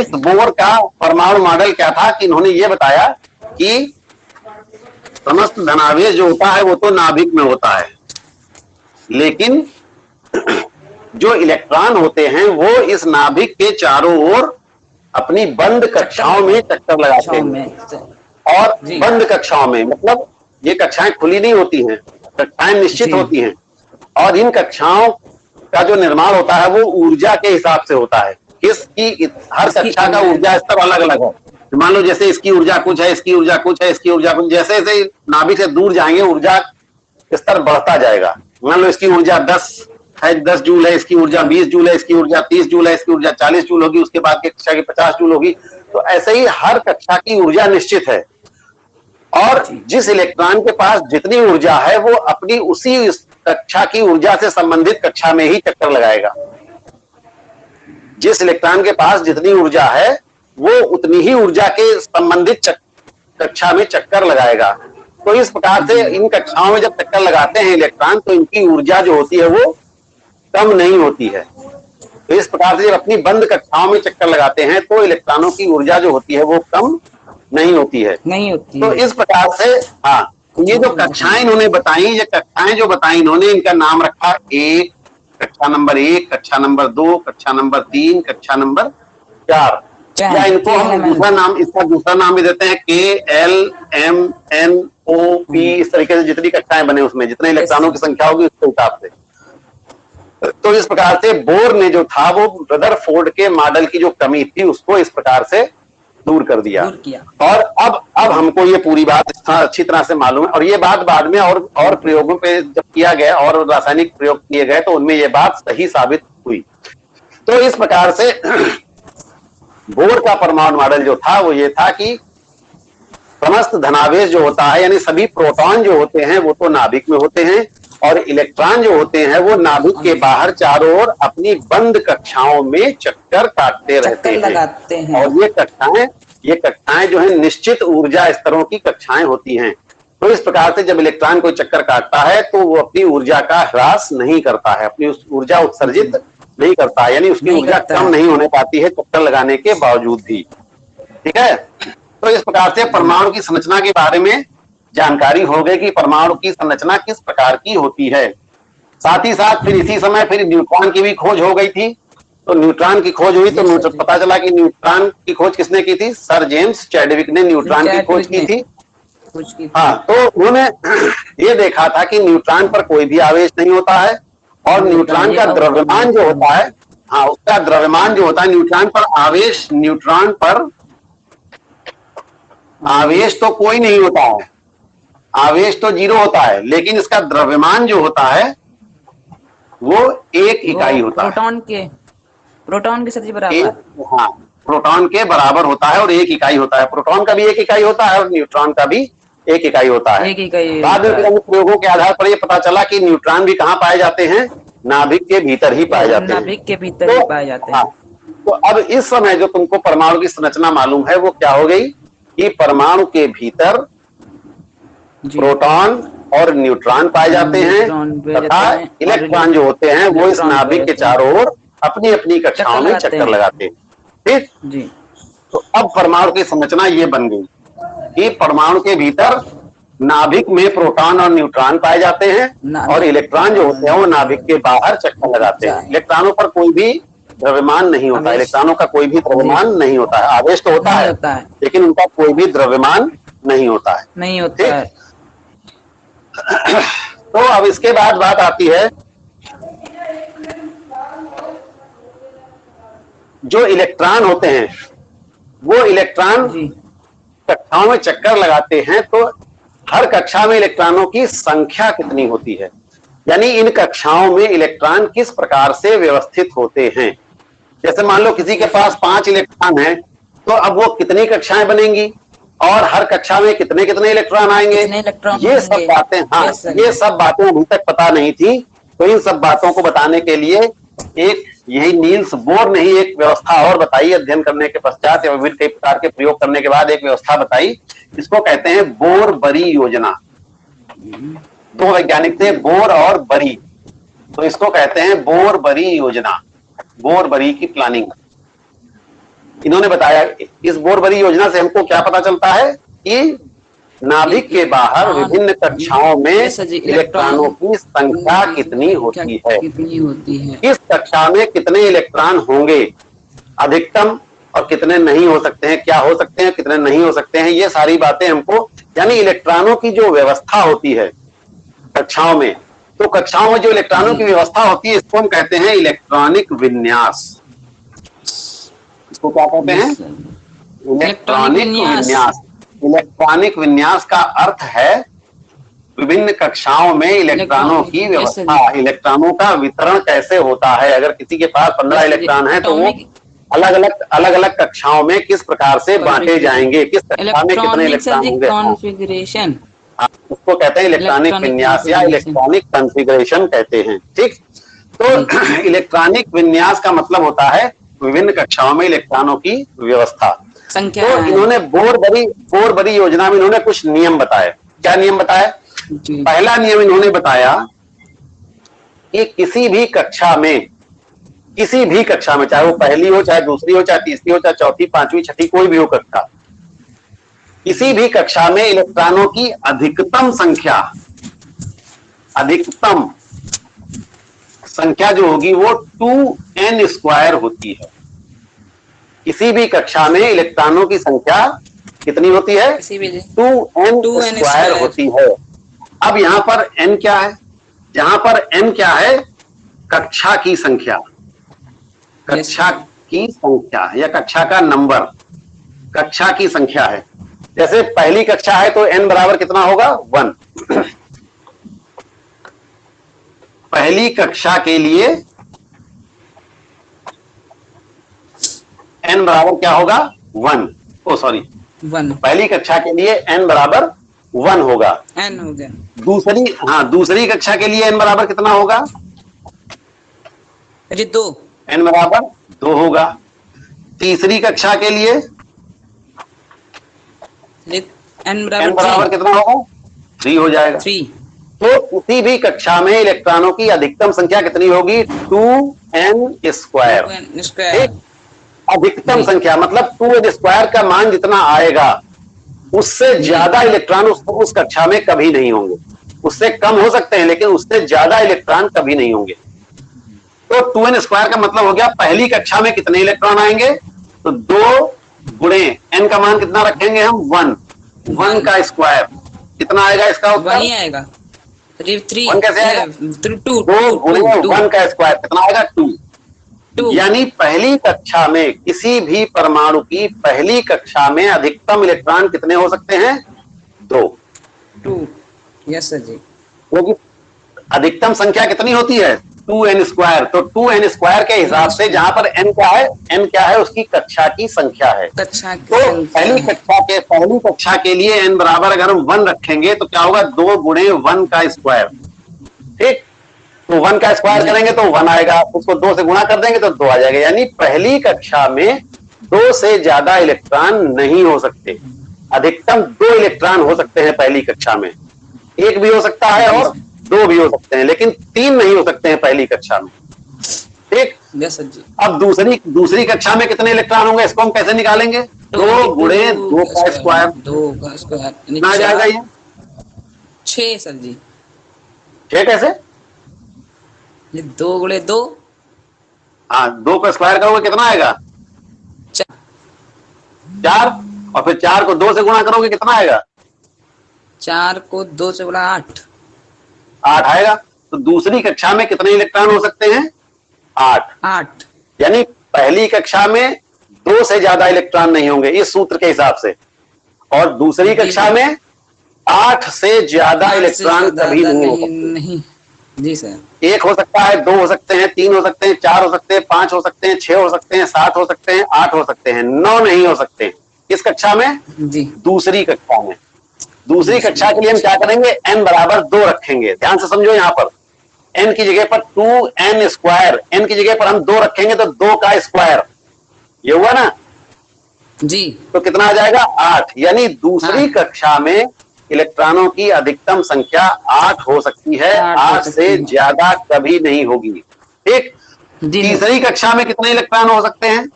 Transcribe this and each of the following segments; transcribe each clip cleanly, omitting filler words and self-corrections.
Nils bore का परमाणु model क्या था कि इन्होंने ये बताया कि समस्त धनावेश जो होता है वो तो नाभिक में होता है, लेकिन जो इलेक्ट्रॉन होते हैं वो इस नाभिक के चारों ओर अपनी बंद कक्षाओं में चक्कर लगाते हैं। और बंद कक्षाओं में मतलब ये कक्षाएं खुली नहीं होती हैं, कक्षाएं निश्चित होती हैं, और इन कक्षाओं का जो निर्माण होता है वो ऊर्जा के हिसाब से होता है। किसकी हर कक्षा का ऊर्जा स्तर अलग अलग है। मान लो जैसे इसकी ऊर्जा कुछ है, इसकी ऊर्जा कुछ है, इसकी ऊर्जा कुछ, जैसे जैसे नाभिक से दूर जाएंगे ऊर्जा स्तर बढ़ता जाएगा। मान लो इसकी ऊर्जा 10 है, 10 जूल है, इसकी ऊर्जा 20 जूल है, इसकी ऊर्जा 30 जूल है, इसकी ऊर्जा 40 जूल होगी, उसके बाद की कक्षा की 50 जूल होगी। तो ऐसे ही हर कक्षा की ऊर्जा निश्चित है, और जिस इलेक्ट्रॉन के पास जितनी ऊर्जा है वो अपनी उसी कक्षा की ऊर्जा से संबंधित कक्षा में ही चक्कर लगाएगा। जिस इलेक्ट्रॉन के पास जितनी ऊर्जा है वो उतनी ही ऊर्जा के संबंधित कक्षा में चक्कर लगाएगा। तो इस प्रकार से इन कक्षाओं में जब चक्कर लगाते हैं इलेक्ट्रॉन तो इनकी ऊर्जा जो होती है वो कम नहीं होती है। तो इस प्रकार से जब अपनी बंद कक्षाओं में चक्कर लगाते हैं तो इलेक्ट्रॉनों की ऊर्जा जो होती है वो कम नहीं होती है। तो इस प्रकार से हाँ, ये जो कक्षाएं इन्होंने बताई, ये कक्षाएं जो बताई इन्होंने, इनका नाम रखा एक, कक्षा नंबर 1, कक्षा नंबर 2, कक्षा नंबर 3, कक्षा नंबर 4, या इनको हम दूसरा नाम, इसका दूसरा नाम भी देते हैं KLMNOP। इस तरीके से जितनी कक्षाएं बने उसमें जितने इलेक्ट्रॉनों की संख्या होगी उसके हिसाब से। तो इस प्रकार से बोर ने जो था वो रदरफोर्ड के मॉडल की जो कमी थी उसको इस प्रकार से दूर कर दिया। और अब हमको ये पूरी बात अच्छी तरह से मालूम है, और ये बात बाद में और प्रयोगों पे जब किया गया और रासायनिक प्रयोग किए गए तो उनमें ये बात सही साबित हुई। तो इस प्रकार से बोर का परमाणु मॉडल जो था वो ये था कि समस्त धनावेश जो होता है यानी सभी प्रोटॉन जो होते हैं वो तो नाभिक में होते हैं, और इलेक्ट्रॉन जो होते हैं वो नाभिक के बाहर चारों ओर अपनी बंद कक्षाओं में चक्कर काटते रहते हैं। और ये कक्षाएं जो है निश्चित ऊर्जा स्तरों की कक्षाएं होती हैं। तो इस प्रकार से जब इलेक्ट्रॉन कोई चक्कर काटता है तो वो अपनी ऊर्जा का ह्रास नहीं करता है, अपनी उस ऊर्जा उत्सर्जित नहीं करता है, यानी उसकी ऊर्जा कम नहीं होने पाती है चक्कर लगाने के बावजूद भी। ठीक है, तो इस प्रकार से परमाणु की संरचना के बारे में जानकारी हो गई कि परमाणु की संरचना किस प्रकार की होती है। साथ ही साथ फिर इसी समय फिर न्यूट्रॉन की भी खोज हो गई थी। तो न्यूट्रॉन की खोज हुई तो पता चला कि न्यूट्रॉन की खोज किसने की थी? सर जेम्स चैडविक ने न्यूट्रॉन की खोज की थी। हाँ, तो उन्होंने ये देखा था कि न्यूट्रॉन पर कोई भी आवेश नहीं होता है, और न्यूट्रॉन का द्रव्यमान जो होता है, हाँ उसका द्रव्यमान जो होता है, न्यूट्रॉन पर आवेश, न्यूट्रॉन पर आवेश तो कोई नहीं होता है, आवेश तो 0 होता है, लेकिन इसका द्रव्यमान जो होता है वो 1 इकाई होता है। प्रोटॉन के सदी बराबर, हाँ प्रोटॉन के बराबर होता है और 1 इकाई होता है। प्रोटॉन का भी 1 इकाई होता है और न्यूट्रॉन का भी 1 इकाई होता है। बाद में प्रयोगों के आधार पर ये पता चला कि न्यूट्रॉन भी कहाँ पाए जाते हैं? नाभिक के भीतर ही पाए जाते हैं। नाभिक के भीतर ही पाए जाते हैं। तो अब इस समय जो तुमको परमाणु की संरचना मालूम है वो क्या हो गई कि परमाणु के भीतर प्रोटॉन और न्यूट्रॉन पाए जाते हैं, तथा इलेक्ट्रॉन जो होते हैं वो इस नाभिक के चारों ओर अपनी अपनी कक्षाओं में चक्कर लगाते हैं। ठीक जी। तो अब परमाणु की संरचना ये बन गई कि परमाणु के भीतर नाभिक में प्रोटॉन और न्यूट्रॉन पाए जाते हैं, और इलेक्ट्रॉन जो होते हैं वो नाभिक के बाहर चक्कर लगाते हैं। इलेक्ट्रॉनों पर कोई भी द्रव्यमान नहीं होता, इलेक्ट्रॉनों का कोई भी द्रव्यमान नहीं होता है। आवेश तो होता है लेकिन उनका कोई भी द्रव्यमान नहीं होता है। तो अब इसके बाद बात आती है जो इलेक्ट्रॉन होते हैं वो इलेक्ट्रॉन कक्षाओं में चक्कर लगाते हैं, तो हर कक्षा में इलेक्ट्रॉनों की संख्या कितनी होती है, यानी इन कक्षाओं में इलेक्ट्रॉन किस प्रकार से व्यवस्थित होते हैं। जैसे मान लो किसी के पास 5 इलेक्ट्रॉन है तो अब वो कितनी कक्षाएं बनेंगी और हर कक्षा में कितने कितने इलेक्ट्रॉन आएंगे, ये सब बातें, हाँ ये सब बातें अभी तक पता नहीं थी। तो इन सब बातों को बताने के लिए एक यही नील्स बोर ने ही एक व्यवस्था और बताई, अध्ययन करने के पश्चात या विभिन्न कई प्रकार के प्रयोग करने के बाद एक व्यवस्था बताई, इसको कहते हैं बोर बरी योजना। 2 वैज्ञानिक थे, बोर और बरी, तो इसको कहते हैं बोर बरी योजना, बोर बरी की प्लानिंग। इन्होंने बताया इस बोर बरी योजना से हमको क्या पता चलता है कि नाभिक के बाहर विभिन्न कक्षाओं में इलेक्ट्रॉनों की संख्या कितनी होती है, किस कक्षा में कितने इलेक्ट्रॉन होंगे, अधिकतम और कितने नहीं हो सकते हैं, क्या हो सकते हैं कितने नहीं हो सकते हैं, ये सारी बातें हमको, यानी इलेक्ट्रॉनों की जो व्यवस्था होती है कक्षाओं में, तो कक्षाओं में जो इलेक्ट्रॉनों की व्यवस्था होती है इसको हम कहते हैं इलेक्ट्रॉनिक विन्यास। इसको क्या कहते हैं? इलेक्ट्रॉनिक विन्यास। इलेक्ट्रॉनिक विन्यास का अर्थ है विभिन्न कक्षाओं में इलेक्ट्रॉनों की व्यवस्था, इलेक्ट्रॉनों का वितरण कैसे होता है। अगर किसी के पास 15 इलेक्ट्रॉन है तो वो अलग अलग कक्षाओं में किस प्रकार से बांटे जाएंगे, किस कक्षा में कितने इलेक्ट्रॉन होंगे, कॉन्फ़िगरेशन, उसको कहते हैं इलेक्ट्रॉनिक विन्यास या इलेक्ट्रॉनिक कॉन्फ़िगरेशन कहते हैं। ठीक, तो इलेक्ट्रॉनिक विन्यास का मतलब होता है विभिन्न कक्षाओं में इलेक्ट्रॉनों की व्यवस्था। संख्या। तो इन्होंने बोर बरी योजना में इन्होंने कुछ नियम बताए। क्या नियम बताए? पहला नियम इन्होंने बताया कि किसी भी कक्षा में, चाहे वो पहली हो, चाहे दूसरी हो, चाहे तीसरी हो, चाहे चौथी, पांचवी, छठी, कोई भी हो कक्षा, किसी भी कक्षा में इलेक्ट्रॉनों की अधिकतम संख्या जो होगी वो 2n² होती है। किसी भी कक्षा में इलेक्ट्रॉनों की संख्या कितनी होती है? 2n² होती है। अब यहां पर n क्या है? यहां पर n क्या है? कक्षा की संख्या, कक्षा की संख्या या कक्षा का नंबर, कक्षा की संख्या है। जैसे पहली कक्षा है तो n बराबर कितना होगा? 1। पहली कक्षा के लिए n बराबर क्या होगा? 1। पहली कक्षा के लिए n बराबर 1 होगा। n हो गया। दूसरी कक्षा के लिए n बराबर कितना होगा? 2। n बराबर 2 होगा। तीसरी कक्षा के लिए n बराबर कितना होगा? 3 हो जाएगा। 3। तो किसी भी कक्षा में इलेक्ट्रॉनों की अधिकतम संख्या कितनी होगी? 2n²। अधिकतम संख्या मतलब 2n² का मान जितना आएगा उससे ज्यादा इलेक्ट्रॉन उस कक्षा में कभी नहीं होंगे। उससे कम हो सकते हैं लेकिन उससे ज्यादा इलेक्ट्रॉन कभी नहीं होंगे। तो 2n² का मतलब हो गया पहली कक्षा में कितने इलेक्ट्रॉन आएंगे? तो 2 गुणे n का मान कितना रखेंगे हम? 1 का स्क्वायर कितना आएगा? इसका उत्तर 1 ही आएगा। 3 1 कैसे आएगा? 2 गुणे 1 का स्क्वायर कितना आएगा? 2। यानी पहली कक्षा में किसी भी परमाणु की पहली कक्षा में अधिकतम इलेक्ट्रॉन कितने हो सकते हैं? 2। यस सर जी। क्योंकि अधिकतम संख्या कितनी होती है? 2n²। तो 2n² के हिसाब से जहां पर n क्या है? उसकी कक्षा की संख्या है। तो पहली कक्षा के लिए n बराबर अगर हम 1 रखेंगे तो क्या होगा? 2 गुणे 1 का स्क्वायर। ठीक, तो 1 का स्क्वायर करेंगे तो 1 आएगा, उसको 2 से गुणा कर देंगे तो 2 आ जाएगा। यानी पहली कक्षा में 2 से ज्यादा इलेक्ट्रॉन नहीं हो सकते। अधिकतम 2 इलेक्ट्रॉन हो सकते हैं पहली कक्षा में। 1 भी हो सकता है और 2 भी हो सकते हैं, लेकिन 3 नहीं हो सकते हैं पहली कक्षा में। ठीक, अब दूसरी कक्षा में कितने इलेक्ट्रॉन होंगे? इसको हम कैसे निकालेंगे? 2 गुणे 2 का स्क्वायर। कितना आ जाएगा ये? 6 सर जी। 6 कैसे? 2 गुणे 2। हाँ, 2 का स्क्वायर करोगे कितना आएगा? 4। और फिर 4 को 2 से गुणा करोगे कितना आएगा? 4 को 2 से गुणा 8 आएगा। तो दूसरी कक्षा में कितने इलेक्ट्रॉन हो सकते हैं? 8। यानी पहली कक्षा में 2 से ज्यादा इलेक्ट्रॉन नहीं होंगे इस सूत्र के हिसाब से, और दूसरी कक्षा में 8 से ज्यादा इलेक्ट्रॉन कभी नहीं हो सकते। जी सर। 1 हो सकता है, 2 हो सकते हैं, 3 हो सकते हैं, 4 हो सकते हैं, 5 हो सकते हैं, 6 हो सकते हैं, 7 हो सकते हैं, 8 हो सकते हैं, 9 नहीं हो सकते। किस कक्षा में? जी, दूसरी कक्षा में। दूसरी कक्षा के लिए हम क्या करेंगे? n बराबर 2 रखेंगे। ध्यान से समझो, यहां पर n की जगह पर 2n², n की जगह पर हम 2 रखेंगे तो 2 का स्क्वायर, ये हुआ ना जी। तो कितना आ जाएगा? 8। यानी दूसरी कक्षा में इलेक्ट्रॉनों की अधिकतम संख्या 8 हो सकती है, 8 से ज्यादा कभी नहीं होगी। ठीक, तीसरी कक्षा में कितने इलेक्ट्रॉन हो सकते हैं?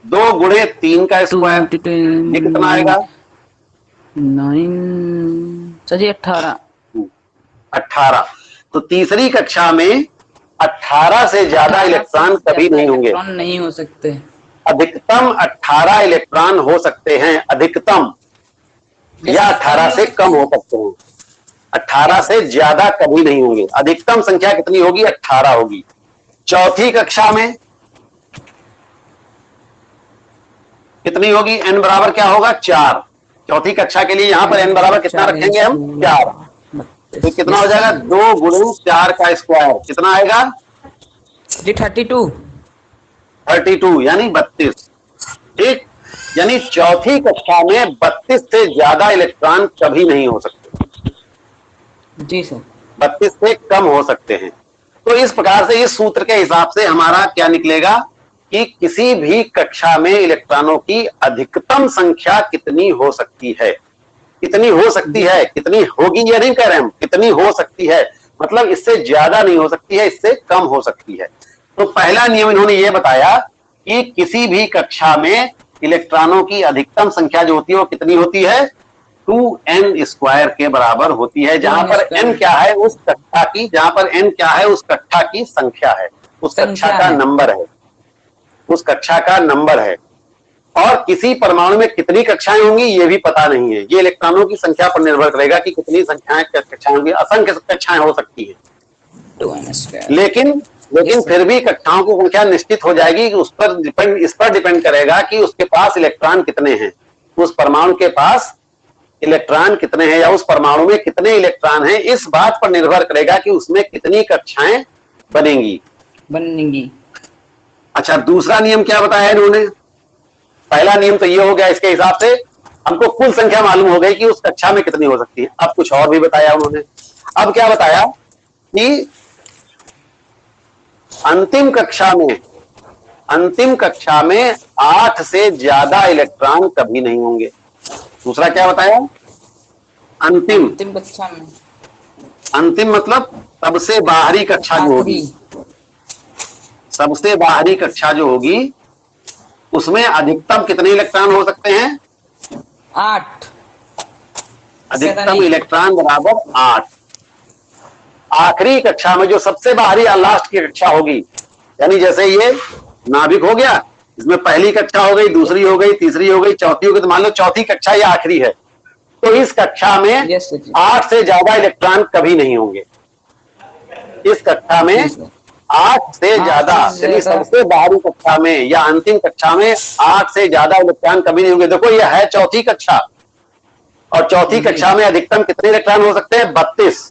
2 गुणे 3 का स्क्वायर, ये कितना आएगा? 9 सर जी 18। 18। तो तीसरी कक्षा में 18 से ज्यादा इलेक्ट्रॉन कभी नहीं होंगे। इलेक्ट्रॉन नहीं हो सकते। अधिकतम 18 इलेक्ट्रॉन हो सकते हैं, अधिकतम, या 18 से कम हो सकते हैं। 18 से ज्यादा कभी नहीं होंगे। अधिकतम संख्या कितनी होगी? 18 होगी। चौथी कक्षा में कितनी होगी? n बराबर क्या होगा? 4। चौथी कक्षा के लिए यहां पर n बराबर कितना रखेंगे हम? 4। तो कितना हो जाएगा? 2 गुणे 4 का स्क्वायर, कितना आएगा जी? 32। 32 यानी 32। ठीक, यानी चौथी कक्षा में 32 से ज्यादा इलेक्ट्रॉन कभी नहीं हो सकते। जी सर। 32 से कम हो सकते हैं। तो इस प्रकार से इस सूत्र के हिसाब से हमारा क्या निकलेगा कि किसी भी कक्षा में इलेक्ट्रॉनों की अधिकतम संख्या कितनी हो सकती है। कितनी हो सकती है, कितनी होगी ये नहीं कह रहे हम, कितनी हो सकती है, मतलब इससे ज्यादा नहीं हो सकती है, इससे कम हो सकती है। तो पहला नियम इन्होंने ये बताया कि किसी भी कक्षा में इलेक्ट्रॉनों की अधिकतम संख्या जो होती है वो कितनी होती है? 2n स्क्वायर के बराबर होती है। जहां पर n क्या है? उस कक्षा की, जहां पर n क्या है? उस कक्षा की संख्या है, उस कक्षा का नंबर है, उस कक्षा का नंबर है। और किसी परमाणु में कितनी कक्षाएं होंगी ये भी पता नहीं है। ये इलेक्ट्रॉनों की संख्या पर निर्भर करेगा कि कितनी संख्याएं कक्षाएं होंगी। असंख्य कक्षाएं हो सकती है, लेकिन फिर भी कक्षाओं की संख्या निश्चित हो जाएगी कि इस पर डिपेंड करेगा कि उसके पास इलेक्ट्रॉन कितने हैं, उस परमाणु के पास इलेक्ट्रॉन कितने हैं, या उस परमाणु में कितने इलेक्ट्रॉन हैं। इस बात पर निर्भर करेगा कि उसमें कितनी कक्षाएं बनेंगी। अच्छा, दूसरा नियम क्या बताया इन्होंने? पहला नियम तो ये हो गया, इसके हिसाब से हमको कुल संख्या मालूम हो गई कि उस कक्षा में कितनी हो सकती है। अब कुछ और भी बताया उन्होंने। अब क्या बताया कि अंतिम कक्षा में 8 से ज्यादा इलेक्ट्रॉन कभी नहीं होंगे। दूसरा क्या बताया? अंतिम कक्षा में, अंतिम मतलब सबसे बाहरी कक्षा जो होगी, सबसे बाहरी कक्षा जो होगी उसमें अधिकतम कितने इलेक्ट्रॉन हो सकते हैं? 8। अधिकतम इलेक्ट्रॉन बराबर 8। आखिरी कक्षा में जो सबसे बाहरी या लास्ट की कक्षा होगी, यानी जैसे ये नाभिक हो गया, इसमें पहली कक्षा हो गई, दूसरी हो गई, तीसरी हो गई, चौथी हो गई, तो मान लो चौथी कक्षा ये आखिरी है। तो इस कक्षा में 8 से ज्यादा इलेक्ट्रॉन कभी नहीं होंगे। इस कक्षा में 8 से ज्यादा, यानी सबसे बाहरी कक्षा में या अंतिम कक्षा में 8 से ज्यादा इलेक्ट्रॉन कभी नहीं होंगे। देखो यह है चौथी कक्षा, और चौथी कक्षा में अधिकतम कितने इलेक्ट्रॉन हो सकते हैं? 32।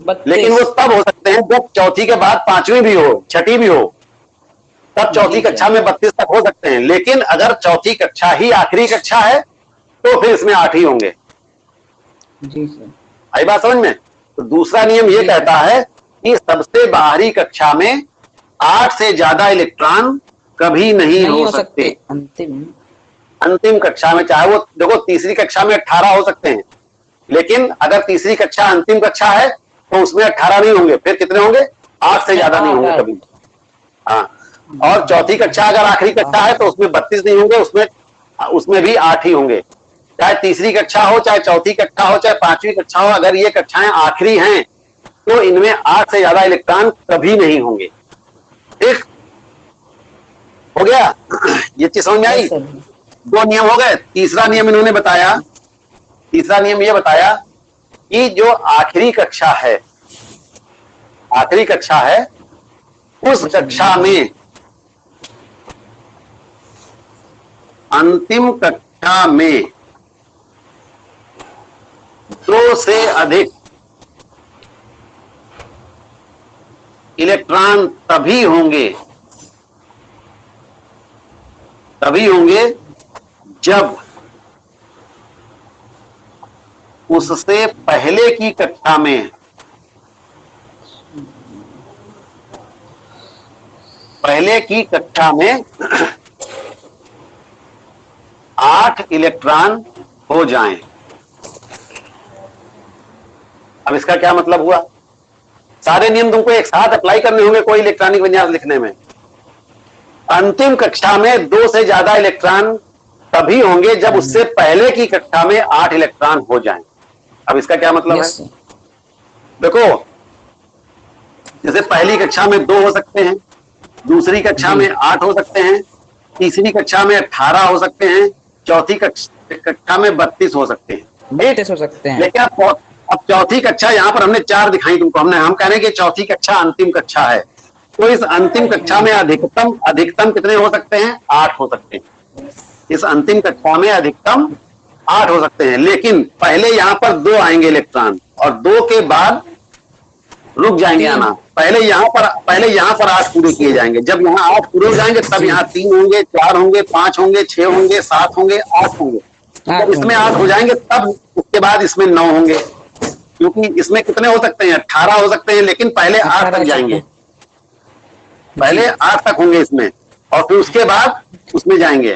लेकिन वो तब हो सकते हैं जब चौथी के बाद पांचवी भी हो, छठी भी हो, तब चौथी कक्षा में 32 तक हो सकते हैं। लेकिन अगर चौथी कक्षा ही आखिरी कक्षा है तो फिर इसमें 8 ही होंगे। जी सर, आई बात समझ में? तो दूसरा नियम ये कहता है कि सबसे बाहरी कक्षा में 8 से ज्यादा इलेक्ट्रॉन कभी नहीं हो सकते। अंतिम कक्षा में, चाहे वो देखो तीसरी कक्षा में 18 हो सकते हैं, लेकिन अगर तीसरी कक्षा अंतिम कक्षा है तो उसमें 18 नहीं होंगे, फिर कितने होंगे? 8 से ज्यादा नहीं होंगे कभी। हाँ, और चौथी कक्षा अगर आखिरी कक्षा है तो उसमें 32 नहीं होंगे, उसमें भी 8 ही होंगे। चाहे तीसरी कक्षा हो, चाहे चौथी कक्षा हो, चाहे पांचवी कक्षा हो, अगर ये कक्षाएं आखिरी हैं तो इनमें 8 से ज्यादा इलेक्ट्रॉन कभी नहीं होंगे। ठीक हो गया? ये चीज समझ में आई? 2 नियम हो गए। तीसरा नियम इन्होंने बताया, तीसरा नियम ये बताया कि जो आखिरी कक्षा है, आखिरी कक्षा है, उस कक्षा में अंतिम कक्षा में 2 से अधिक इलेक्ट्रॉन तभी होंगे जब उससे पहले की कक्षा में में 8 इलेक्ट्रॉन हो जाएं। अब इसका क्या मतलब हुआ? सारे नियम तुमको एक साथ अप्लाई करने होंगे कोई इलेक्ट्रॉनिक विन्यास लिखने में। अंतिम कक्षा में 2 से ज्यादा इलेक्ट्रॉन तभी होंगे जब उससे पहले की कक्षा में 8 इलेक्ट्रॉन हो जाएं। अब इसका क्या मतलब है? Yes sir. देखो, जैसे पहली कक्षा में 2 हो सकते हैं, दूसरी कक्षा में 8 हो सकते हैं, तीसरी कक्षा में 18 हो सकते हैं, चौथी कक्षा में 32 हो सकते हैं, 32 हो सकते हैं। लेकिन अब चौथी कक्षा यहाँ पर हमने 4 दिखाई तुमको, हम कह रहे हैं कि चौथी कक्षा अंतिम कक्षा है, तो इस अंतिम कक्षा में अधिकतम कितने हो सकते हैं? 8 हो सकते हैं। इस अंतिम कक्षा में अधिकतम 8 हो सकते हैं, लेकिन पहले यहाँ पर 2 आएंगे इलेक्ट्रॉन और 2 के बाद रुक जाएंगे आना। पहले यहाँ पर 8 पूरे किए जाएंगे। जब यहाँ 8 पूरे हो जाएंगे तब यहाँ 3 होंगे, 4 होंगे, 5 होंगे, 6 होंगे, 7 होंगे, 8 होंगे। जब इसमें 8 हो जाएंगे तब उसके बाद इसमें 9 होंगे, क्योंकि इसमें कितने हो सकते हैं? 18 हो सकते हैं, लेकिन पहले 8 तक जाएंगे, पहले 8 तक होंगे इसमें, और फिर उसके बाद उसमें जाएंगे।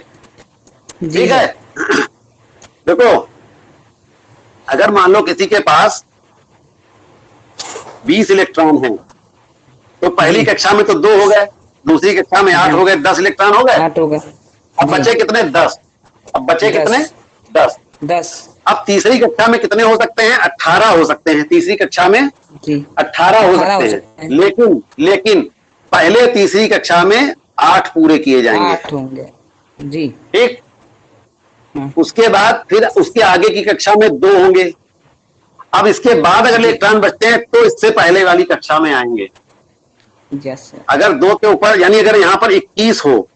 ठीक है। देखो, अगर मान लो किसी के पास 20 इलेक्ट्रॉन हैं, तो पहली कक्षा में तो 2 हो गए, दूसरी कक्षा में 8 हो गए, 10 इलेक्ट्रॉन हो गए। 8 हो गए। अब बचे कितने? 10। अब बचे कितने? 10। अब तीसरी कक्षा में कितने हो सकते हैं? 18 हो सकते हैं। तीसरी कक्षा में 18 हो सकते हैं, लेकिन पहले तीसरी कक्षा में 8 पूरे किए जाएंगे। 8 होंगे जी। ठीक। उसके बाद फिर उसके आगे की कक्षा में 2 होंगे। अब इसके बाद अगर इलेक्ट्रॉन बचते हैं तो इससे पहले वाली कक्षा में आएंगे। Yes sir. अगर 2 के ऊपर, यानी अगर यहाँ पर 21 हो,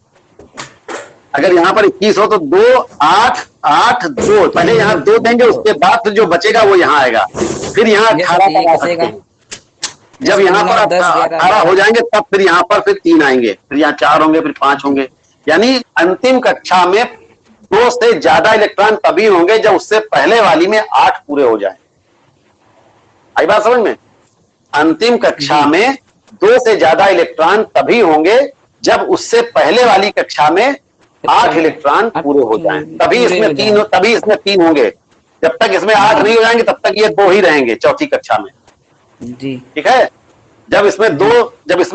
अगर यहाँ पर 21 हो तो 2, 8, 8, 2, पहले यहाँ 2 देंगे, उसके बाद फिर जो बचेगा वो यहाँ आएगा, फिर यहाँ 18 तक आ सकते हैं। जब यहाँ पर 18 हो जाएंगे तब फिर यहाँ पर फिर 3 आएंगे, फिर यहाँ 4 होंगे, फिर 5 होंगे। यानी अंतिम कक्षा में 2 से ज्यादा इलेक्ट्रॉन तभी होंगे जब उससे पहले वाली में 8 पूरे हो जाए। आई बात समझ में? अंतिम कक्षा में 2 से ज्यादा इलेक्ट्रॉन तभी होंगे जब उससे पहले वाली कक्षा में 8 इलेक्ट्रॉन पूरे हो जाएं, तभी इसमें 3 होंगे। जब तक इसमें 8 नहीं हो जाएंगे तब तक ये 2 ही रहेंगे चौथी कक्षा में जी। ठीक है। जब इसमें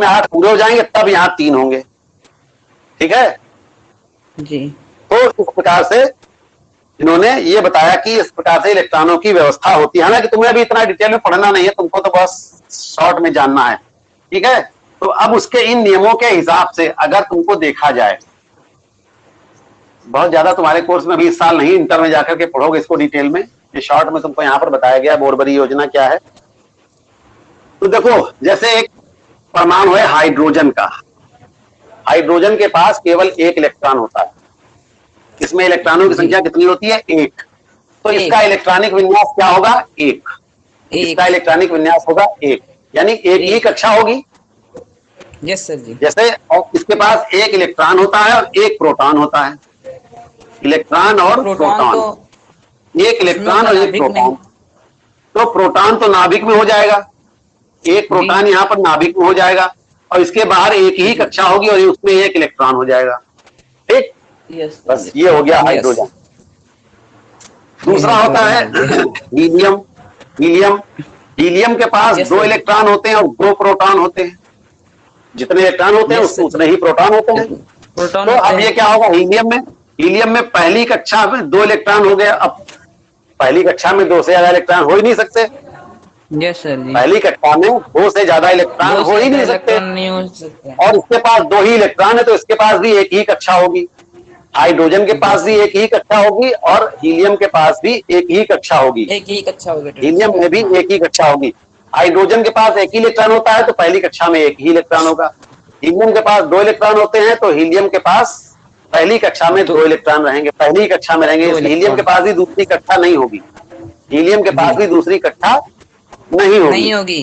8 पूरे हो जाएंगे तब यहाँ 3 होंगे। ठीक है जी। तो इस प्रकार से इन्होंने ये बताया कि इस प्रकार से इलेक्ट्रॉनों की व्यवस्था होती है। हालांकि तुम्हें अभी इतना डिटेल में पढ़ना नहीं है, तुमको तो बस शॉर्ट में जानना है। ठीक है। तो अब उसके इन नियमों के हिसाब से अगर तुमको देखा जाए, बहुत ज्यादा तुम्हारे कोर्स में अभी इस साल नहीं, इंटर में जाकर के पढ़ोगे इसको डिटेल में, ये शॉर्ट में तुमको यहाँ पर बताया गया बोरबरी योजना क्या है। तो देखो, जैसे एक परमाणु है हाइड्रोजन का, हाइड्रोजन के पास केवल 1 इलेक्ट्रॉन होता है। इसमें इलेक्ट्रॉनों की संख्या कितनी होती है? 1। तो इसका इलेक्ट्रॉनिक विन्यास क्या होगा? 1। इसका इलेक्ट्रॉनिक विन्यास होगा 1, यानी 1 ही कक्षा होगी। यस सर जी। जैसे और इसके पास 1 इलेक्ट्रॉन होता है और 1 प्रोटॉन होता है। इलेक्ट्रॉन और प्रोटॉन, 1 इलेक्ट्रॉन और 1 प्रोटॉन। तो प्रोटॉन तो नाभिक में हो जाएगा, 1 प्रोटॉन यहाँ पर नाभिक में हो जाएगा, और इसके बाहर 1 ही कक्षा होगी और उसमें 1 इलेक्ट्रॉन हो जाएगा। ठीक। बस ये हो गया हाइड्रोजन। दूसरा होता है हीलियम। हीलियम के पास 2 इलेक्ट्रॉन होते हैं और 2 प्रोटॉन होते हैं। जितने इलेक्ट्रॉन होते हैं उतने ही प्रोटॉन होते हैं। तो अब ये क्या होगा हीलियम में पहली कक्षा में 2 इलेक्ट्रॉन हो गए। अब पहली कक्षा में 2 से ज्यादा इलेक्ट्रॉन हो ही नहीं सकते। यस सर जी। पहली कक्षा में 2 से ज्यादा इलेक्ट्रॉन हो ही नहीं सकते, और इसके पास 2 ही इलेक्ट्रॉन है तो इसके पास भी 1 ही कक्षा होगी। हाइड्रोजन के पास भी 1 ही कक्षा होगी और हीलियम के पास भी 1 ही कक्षा होगी। हीलियम में भी 1 ही कक्षा होगी। हाइड्रोजन के पास 1 ही इलेक्ट्रॉन होता है तो पहली कक्षा में 1 ही इलेक्ट्रॉन होगा। हीलियम के पास 2 इलेक्ट्रॉन होते हैं तो हीलियम के पास पहली कक्षा में 2 इलेक्ट्रॉन रहेंगे, पहली कक्षा में रहेंगे। हीलियम के पास भी दूसरी कक्षा नहीं होगी, हीलियम के पास भी दूसरी कक्षा नहीं होगी।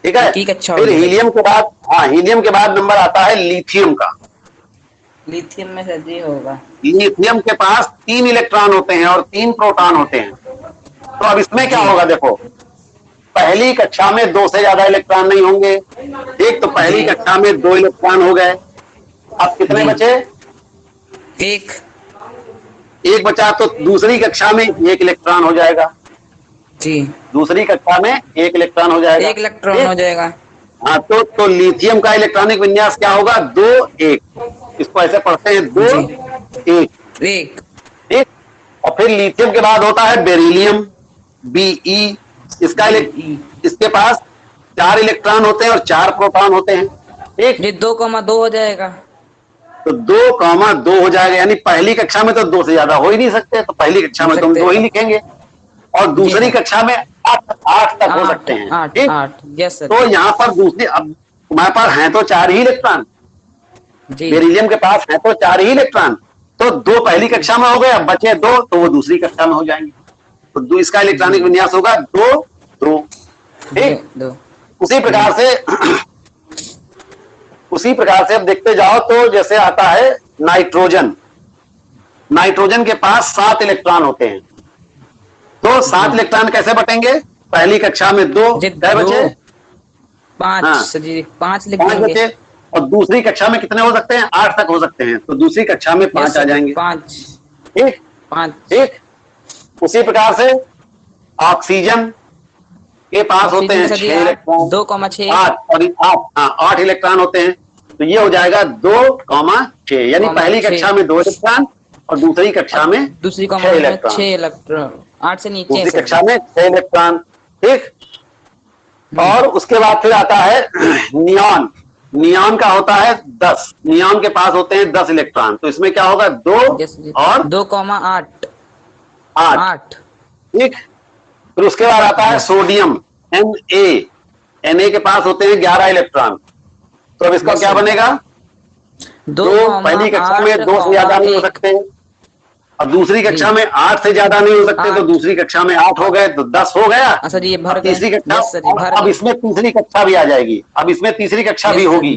ठीक है। फिर हीलियम के बाद, हीलियम के बाद नंबर आता है लिथियम का। लिथियम में सर जी होगा, लिथियम के पास 3 इलेक्ट्रॉन होते हैं और 3 प्रोटॉन होते हैं। तो अब इसमें क्या होगा? देखो, पहली कक्षा में 2 से ज्यादा इलेक्ट्रॉन नहीं होंगे। एक तो पहली कक्षा में 2 इलेक्ट्रॉन हो गए। अब कितने बचे? 1 बचा, तो दूसरी कक्षा में 1 इलेक्ट्रॉन हो जाएगा जी। दूसरी कक्षा में 1 इलेक्ट्रॉन हो जाएगा, 1 इलेक्ट्रॉन हो जाएगा। हाँ, तो लिथियम का इलेक्ट्रॉनिक विन्यास क्या होगा? 2-1। इसको ऐसे पढ़ते हैं 2-1, एक। ठीक। और फिर लिथियम के बाद होता है बेरिलियम, Be। इसके पास 4 इलेक्ट्रॉन होते हैं और 4 प्रोटॉन होते हैं, ठीक। ये 2,2 हो जाएगा। तो 2,2 हो जाएगा, यानी पहली कक्षा में तो 2 से ज्यादा हो ही नहीं सकते, तो पहली कक्षा में तो हम 2 ही लिखेंगे, और दूसरी कक्षा में 8 तक हो सकते हैं, 8। Yes sir. तो यहाँ पर दूसरी, अब तुम्हारे पास हैं तो 4 ही इलेक्ट्रॉन, बेरिलियम के पास है तो 4 ही इलेक्ट्रॉन, तो 2 पहली कक्षा में हो गए, अब बचे 2 तो वो दूसरी कक्षा में हो जाएंगे, तो इसका इलेक्ट्रॉनिक विन्यास होगा 2-2, ठीक। उसी प्रकार से अब देखते जाओ, तो जैसे आता है नाइट्रोजन। नाइट्रोजन के पास 7 इलेक्ट्रॉन होते हैं, तो 7 इलेक्ट्रॉन कैसे बटेंगे? पहली कक्षा में 2, क्या बचे? 5। हाँ, जी 5 लिख 5 देंगे। बचे, और दूसरी कक्षा में कितने हो सकते हैं? 8 तक हो सकते हैं, तो दूसरी कक्षा में 5 आ जाएंगे, 5। ठीक। 5, ठीक। उसी प्रकार से ऑक्सीजन के पास होते हैं 6 इलेक्ट्रॉन, 2,6। 8 इलेक्ट्रॉन होते हैं, तो ये हो जाएगा 2,6, यानी पहली कक्षा में 2 इलेक्ट्रॉन और दूसरी कक्षा में दूसरी 6 इलेक्ट्रॉन, 6 इलेक्ट्रॉन, 8 से नीचे दूसरी कक्षा में 6 इलेक्ट्रॉन, ठीक। और उसके बाद फिर आता है नियॉन। नियॉन का होता है 10, नियॉन के पास होते हैं 10 इलेक्ट्रॉन, तो इसमें क्या होगा? 2 और 2,8, 8, ठीक। फिर उसके बाद आता है सोडियम, Na के पास होते हैं 11 इलेक्ट्रॉन, तो अब इसका क्या बनेगा? 2 पहली कक्षा में 2 से ज्यादा नहीं हो सकते, और दूसरी कक्षा में 8 से ज्यादा नहीं हो सकते, तो दूसरी कक्षा में 8 हो गए तो 10 हो गया। सर ये भर गए। तीसरी कक्षा, भर अब इसमें तीसरी कक्षा भी आ जाएगी, अब इसमें तीसरी कक्षा भी होगी,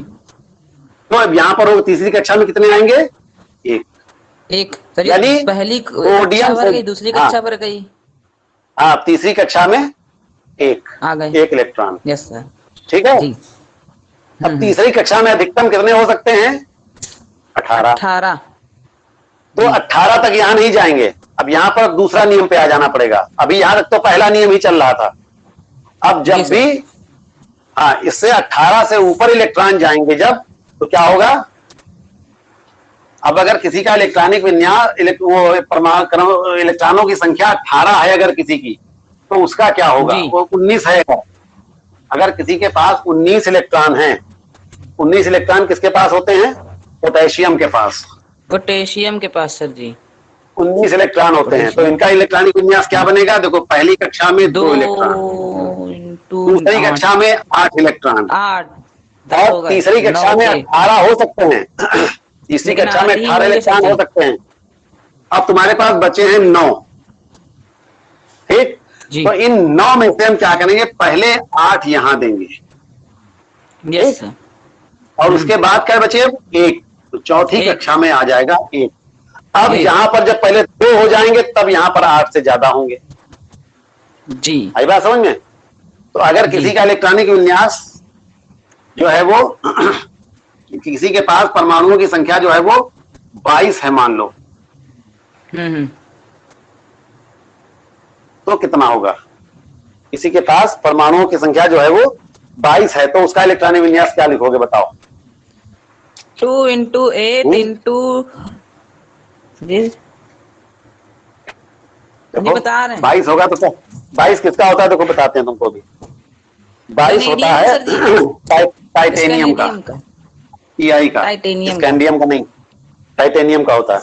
तो अब यहाँ पर होगा तीसरी कक्षा में कितने आएंगे? 1। सर यानी पहली सोडियम भर गई, दूसरी कक्षा भर गई, हाँ, तीसरी कक्षा में 1 आ गए 1 इलेक्ट्रॉन, यस सर, ठीक है। अब तीसरी कक्षा में अधिकतम कितने हो सकते हैं? 18। तो 18 तक यहां नहीं जाएंगे, अब यहां पर दूसरा नियम पे आ जाना पड़ेगा, अभी यहां तक तो पहला नियम ही चल रहा था, अब जब भी हाँ इससे 18 से ऊपर इलेक्ट्रॉन जाएंगे जब, तो क्या होगा? अब अगर किसी का इलेक्ट्रॉनिक विन्यास परमाणु इलेक्ट्रॉनों की संख्या 18 है अगर किसी की, तो उसका क्या होगा? वो 19 है। अगर किसी के पास 19 इलेक्ट्रॉन हैं, 19 इलेक्ट्रॉन किसके पास होते हैं? पोटेशियम के पास। पोटेशियम के पास सर जी 19 इलेक्ट्रॉन होते हैं, तो इनका इलेक्ट्रॉनिक विन्यास क्या बनेगा? देखो पहली कक्षा में 2 इलेक्ट्रॉन, दूसरी कक्षा में 8 इलेक्ट्रॉन, 8 और तीसरी कक्षा में 18 हो सकते हैं, तीसरी कक्षा में 18 इलेक्ट्रॉन हो सकते हैं। अब तुम्हारे पास बचे हैं 9, ठीक। तो इन 9 में से हम क्या करेंगे? पहले 8 यहां देंगे, यस सर, और उसके बाद क्या बचे? 1, तो चौथी कक्षा में आ जाएगा 1। अब यहां पर जब पहले 2 हो जाएंगे तब यहां पर 8 से ज्यादा होंगे जी, आई बात समझ में? तो अगर किसी का इलेक्ट्रॉनिक विन्यास जो है वो किसी के पास परमाणुओं की संख्या जो है वो 22 है मान लो, तो कितना होगा? किसी के पास परमाणुओं की संख्या जो है वो 22 है, तो उसका इलेक्ट्रॉनिक विन्यास क्या लिखोगे बताओ? 2 × 8 × जी बता रहे हैं 22 होगा, तो 22 किसका होता है? देखो बताते हैं तुमको भी। 22 होता है टाइटेनियम का, TI का, स्कैंडियम का नहीं, टाइटेनियम का होता है।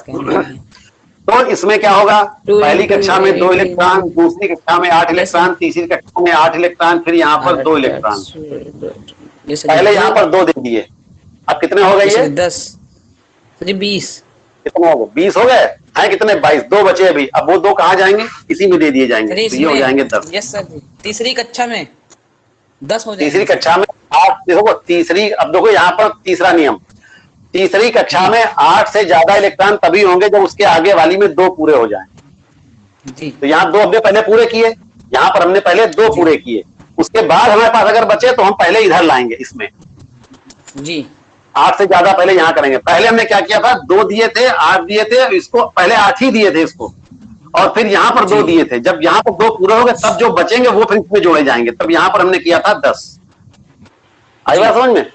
तो इसमें क्या होगा? पहली कक्षा में 2 इलेक्ट्रॉन, दूसरी कक्षा में 8 इलेक्ट्रॉन, तीसरी कक्षा में 8 इलेक्ट्रॉन, फिर यहाँ पर 2 इलेक्ट्रॉन, पहले यहाँ पर 2 दे दिए, अब कितने हो गए? ये 10 20 कितने हो गए? 20 हो गए हैं, कितने? 22, 2 बचे अभी, अब वो 2 कहाँ जाएंगे? इसी में दे दिए जाएंगे, तो ये हो जाएंगे 10। यस सर जी, तीसरी कक्षा में 10 हो जाएंगे। तीसरी कक्षा में 8, देखो तीसरी, अब देखो यहाँ पर तीसरा नियम, तीसरी कक्षा में 8 से ज्यादा इलेक्ट्रॉन तभी होंगे जब उसके आगे वाली में 2 पूरे हो जाएं जी। तो यहाँ 2 हमने पहले पूरे किए, यहाँ पर हमने पहले 2 पूरे किए, उसके बाद हमारे पास अगर बचे तो हम पहले इधर लाएंगे इसमें जी, 8 से ज्यादा पहले यहाँ करेंगे। पहले हमने क्या किया था? 2 दिए थे, 8 दिए थे, इसको पहले 8 ही दिए थे इसको, और फिर यहाँ पर 2 दिए थे। जब यहाँ पर 2 पूरे हो गए तब जो बचेंगे वो फिर इसमें जोड़े जाएंगे, तब यहाँ पर हमने किया था 10। आई बात समझ में?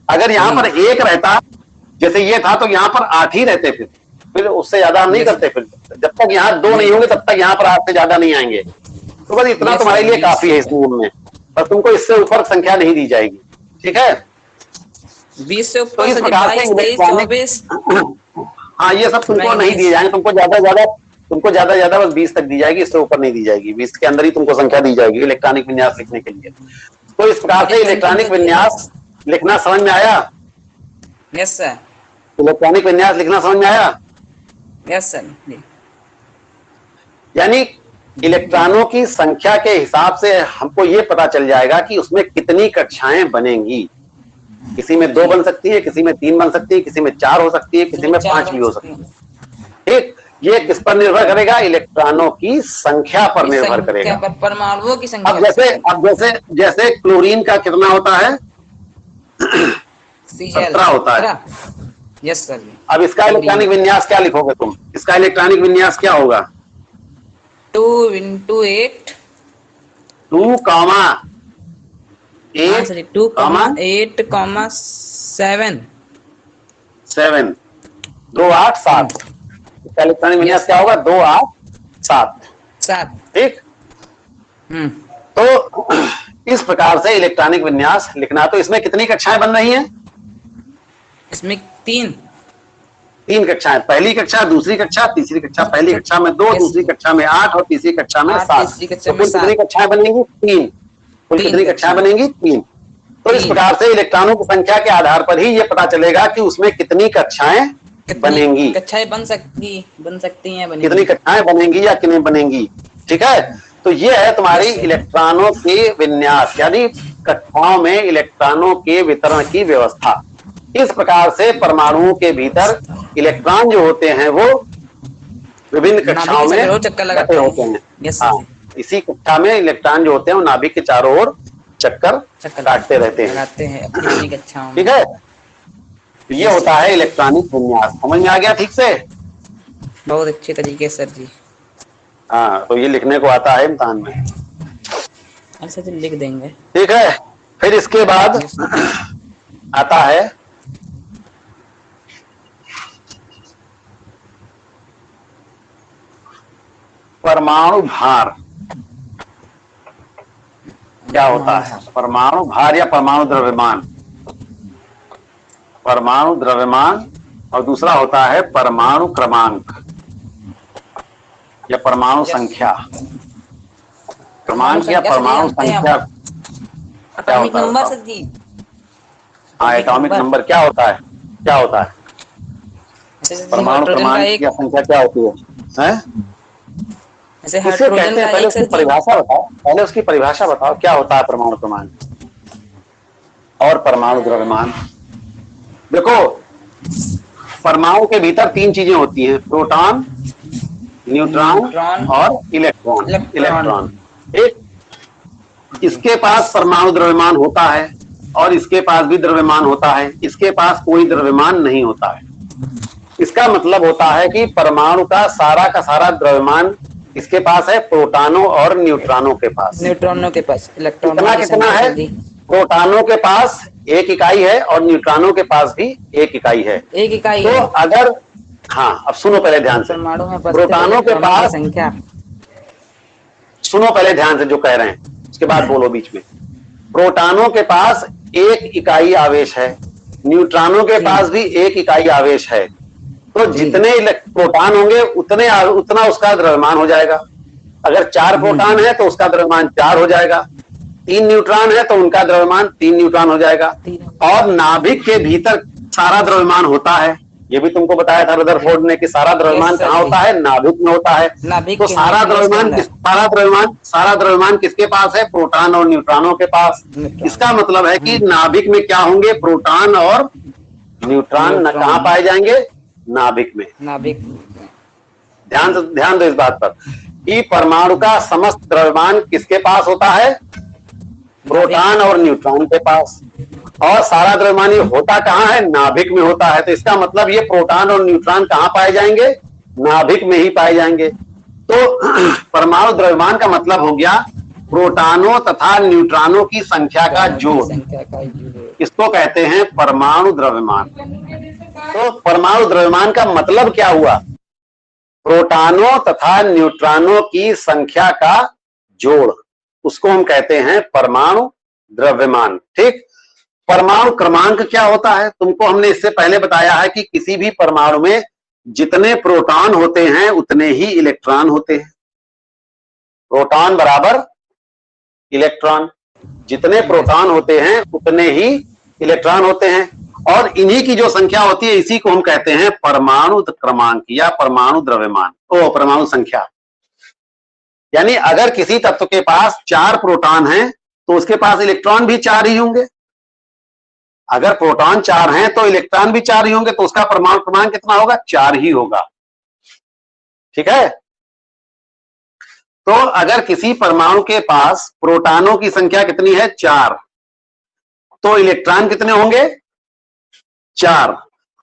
अगर यहाँ पर 1 रहता, जैसे ये था, तो यहाँ पर 8 ही रहते, फिर उससे ज्यादा हम नहीं करते। फिर जब तक यहाँ 2 नहीं होंगे तब तक यहाँ पर 8 से ज्यादा नहीं आएंगे। तो बस इतना तुम्हारे लिए काफी है इस नियम में, पर तुमको इससे ऊपर संख्या नहीं दी जाएगी, ठीक है? 20 से तो ऊपर इस सर जी प्रकार से 22, 23, 24 हाँ, ये सब तुमको नहीं दिए जाएंगे, तुमको ज्यादा ज्यादा बस 20 तक दी जाएगी, इससे ऊपर नहीं दी जाएगी। 20 के अंदर ही तुमको संख्या दी जाएगी इलेक्ट्रॉनिक विन्यास लिखने के लिए। तो इस प्रकार से इलेक्ट्रॉनिक विन्यास लिखना समझ में आया? Yes sir. इलेक्ट्रॉनिक विन्यास लिखना समझ में आया? Yes sir. यानी इलेक्ट्रॉनों की संख्या के हिसाब से हमको ये पता चल जाएगा कि उसमें कितनी कक्षाएं बनेंगी। किसी में 2 बन सकती है, किसी में 3 बन सकती है, किसी में 4 हो सकती है, किसी में 5 भी हो सकती है। ठीक, ये किस पर निर्भर करेगा? इलेक्ट्रॉनों की संख्या पर निर्भर करेगा। परमाणुओं की संख्या। अब जैसे क्लोरीन का कितना होता है? 17 होता है। Yes sir. अब इसका इलेक्ट्रॉनिक विन्यास क्या लिखोगे तुम? इसका इलेक्ट्रॉनिक विन्यास क्या होगा? 2 × 8 2, 8 7 2, 8, 7। इसका इलेक्ट्रॉनिक विन्यास क्या होगा? 2, 8, 7। ठीक। तो इस प्रकार से इलेक्ट्रॉनिक विन्यास लिखना। तो इसमें कितनी कक्षाएं बन रही हैं? इसमें 3 कक्षाएं। पहली कक्षा, दूसरी कक्षा, तीसरी कक्षा। पहली कक्षा में 2, दूसरी कक्षा में 8 और तीसरी कक्षा में 7। तो कितनी कक्षाएं बनेंगी? 3। कुल कितनी कक्षाएं बनेंगी? 3। तो इस प्रकार से इलेक्ट्रॉनों की संख्या के आधार पर ही ये पता चलेगा कि उसमें कितनी कक्षाएं बनेंगी। कक्षाएं बन सकती हैं, कितनी कक्षाएं बनेंगी या कितनी बनेंगी। ठीक है। तो ये है तुम्हारी इलेक्ट्रॉनों के विन्यास, यानी कक्षाओं में इलेक्ट्रॉनों के वितरण की व्यवस्था। इस प्रकार से परमाणुओं के भीतर इलेक्ट्रॉन जो होते हैं वो विभिन्न कक्षाओं में बटे होते हैं। हाँ, इसी कक्षा में इलेक्ट्रॉन जो होते हैं वो नाभिक के चारों ओर चक्कर काटते रहते हैं। ठीक है। तो ये होता है इलेक्ट्रॉनिक विन्यास। समझ में आ गया ठीक से? बहुत अच्छे तरीके सर जी। हाँ, तो ये लिखने को आता है इम्तिहान में। अच्छा जी, लिख देंगे। ठीक है। फिर इसके बाद आता है परमाणु भार। क्या होता है परमाणु भार या परमाणु द्रव्यमान? परमाणु द्रव्यमान और दूसरा होता है परमाणु क्रमांक या परमाणु संख्या। क्रमांक या परमाणु संख्या क्या होता है? सर जी। हाँ, एटॉमिक नंबर क्या होता है? क्या होता है परमाणु क्रमांक या संख्या क्या होती है? किसे कहते हैं? पहले उसकी परिभाषा बताओ। पहले उसकी परिभाषा बताओ, क्या होता है परमाणु क्रमांक और परमाणु द्रव्यमान? देखो, परमाणु के भीतर 3 चीजें होती हैं, प्रोटॉन, न्यूट्रॉन और इलेक्ट्रॉन। एक इसके पास परमाणु द्रव्यमान होता है और इसके पास भी द्रव्यमान होता है। इसके पास कोई द्रव्यमान नहीं होता है। इसका मतलब होता है कि परमाणु का सारा द्रव्यमान इसके पास है, प्रोटॉनों और न्यूट्रॉनों के पास। इलेक्ट्रॉनों कितना है? प्रोटॉनों के पास 1 इकाई है और न्यूट्रॉनों के पास भी 1 इकाई है। 1 इकाई तो अगर, हाँ, अब सुनो पहले ध्यान से। प्रोटॉनों के पास संख्या, सुनो पहले ध्यान से जो कह रहे हैं, उसके बाद बोलो बीच में। प्रोटॉनों के पास 1 इकाई आवेश है, न्यूट्रॉनों के पास भी 1 इकाई आवेश है। तो जितने प्रोटॉन होंगे उतना उसका द्रव्यमान हो जाएगा। अगर 4 प्रोटॉन है तो उसका द्रव्यमान 4 हो जाएगा। 3 न्यूट्रॉन है तो उनका द्रव्यमान 3 न्यूट्रॉन हो जाएगा। और नाभिक के भीतर सारा द्रव्यमान होता है। ये भी तुमको बताया था रदरफोर्ड ने कि सारा द्रव्यमान कहाँ होता है? नाभिक में होता है। तो सारा द्रव्यमान किसके पास है? प्रोटॉन और न्यूट्रॉनों के पास। इसका मतलब है कि नाभिक में क्या होंगे? प्रोटॉन और न्यूट्रॉन कहाँ पाए जाएंगे? नाभिक में। ध्यान दो इस बात पर कि परमाणु का समस्त द्रव्यमान किसके पास होता है? प्रोटॉन और न्यूट्रॉन के पास। और सारा द्रव्यमान ये होता कहाँ है? नाभिक में होता है। तो इसका मतलब ये प्रोटॉन और न्यूट्रॉन कहाँ पाए जाएंगे? नाभिक में ही पाए जाएंगे। तो परमाणु द्रव्यमान का मतलब हो गया प्रोटॉनों तथा न्यूट्रॉनों की संख्या का जोड़, संख्या का जोड़, इसको कहते हैं परमाणु द्रव्यमान। तो परमाणु द्रव्यमान का मतलब क्या हुआ? प्रोटॉनों तथा न्यूट्रॉनों की संख्या का जोड़, उसको हम कहते हैं परमाणु द्रव्यमान। ठीक। परमाणु क्रमांक क्या होता है? तुमको हमने इससे पहले बताया है कि किसी भी परमाणु में जितने प्रोटॉन होते हैं उतने ही इलेक्ट्रॉन होते हैं। प्रोटॉन बराबर इलेक्ट्रॉन, जितने प्रोटॉन होते हैं उतने ही इलेक्ट्रॉन होते हैं, और इन्हीं की जो संख्या होती है इसी को हम कहते हैं परमाणु क्रमांक या परमाणु द्रव्यमान, परमाणु संख्या। यानी अगर किसी तत्व के पास 4 प्रोटॉन हैं तो उसके पास इलेक्ट्रॉन भी 4 ही होंगे। अगर प्रोटॉन 4 हैं तो इलेक्ट्रॉन भी 4 ही होंगे, तो उसका परमाणु क्रमांक कितना होगा? 4 ही होगा। ठीक है। तो अगर किसी परमाणु के पास प्रोटॉनों की संख्या कितनी है? 4, तो इलेक्ट्रॉन कितने होंगे? 4,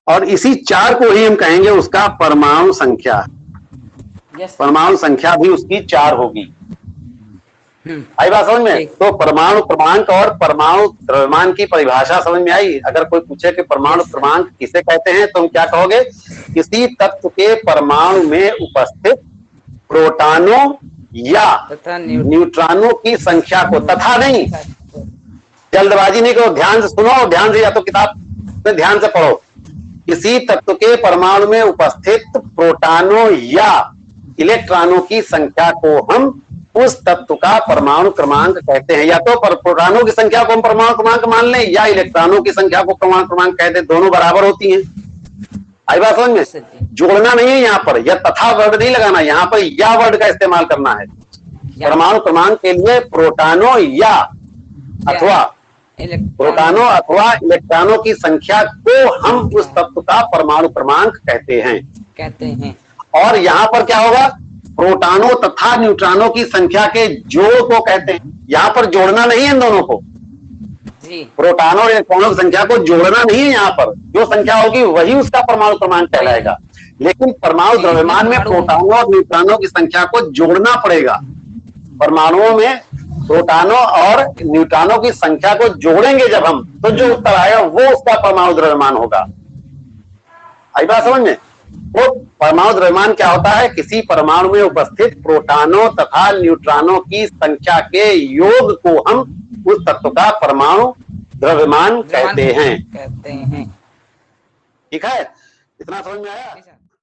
और इसी 4 को ही हम कहेंगे उसका परमाणु संख्या। परमाणु संख्या भी उसकी 4 होगी। आई बात समझ में? तो परमाणु क्रमांक और परमाणु द्रव्यमान की परिभाषा समझ में आई? अगर कोई पूछे कि परमाणु क्रमांक किसे कहते हैं तो हम क्या कहोगे? किसी तत्व के परमाणु में उपस्थित प्रोटॉनों या न्यूट्रॉनों की संख्या को, तथा नहीं, जल्दबाजी नहीं करो, ध्यान से सुनो, ध्यान से, या तो किताब में ध्यान से पढ़ो। किसी तत्व के परमाणु में उपस्थित प्रोटॉनों या इलेक्ट्रॉनों की संख्या को हम उस तत्व का परमाणु क्रमांक कहते हैं। या तो प्रोटॉनों की संख्या को हम परमाणु क्रमांक मान लें या इलेक्ट्रॉनों की संख्या को परमाणु क्रमांक कहते हैं, दोनों बराबर होती हैं। आई बात समझ में? जोड़ना नहीं है यहाँ पर, या तथा वर्ड नहीं लगाना, यहाँ पर या वर्ड का इस्तेमाल करना है। परमाणु क्रमांक के लिए प्रोटॉनों या अथवा प्रोटॉनों अथवा इलेक्ट्रॉनों की संख्या को हम उस तत्व का परमाणु क्रमांक कहते हैं। और यहाँ पर क्या होगा? प्रोटॉनों तथा न्यूट्रॉनों की संख्या के जोड़ को कहते हैं। यहाँ पर जोड़ना नहीं है इन दोनों को, प्रोटॉनों और इलेक्ट्रॉनों की संख्या को जोड़ना नहीं है। यहाँ पर जो संख्या होगी वही उसका परमाणु क्रमांक कहलाएगा। लेकिन परमाणु द्रव्यमान में प्रोटॉनों और न्यूट्रॉनों की संख्या को जोड़ना पड़ेगा। परमाणुओं में प्रोटॉनों और न्यूट्रॉनों की संख्या को जोड़ेंगे जब हम, तो जो उत्तर आएगा वो उसका परमाणु द्रव्यमान होगा। आई बात समझ में? वो परमाणु द्रव्यमान क्या होता है? किसी परमाणु में उपस्थित प्रोटॉनों तथा न्यूट्रॉनों की संख्या के योग को हम उस तत्व का परमाणु द्रव्यमान कहते हैं। ठीक है, इतना समझ में आया?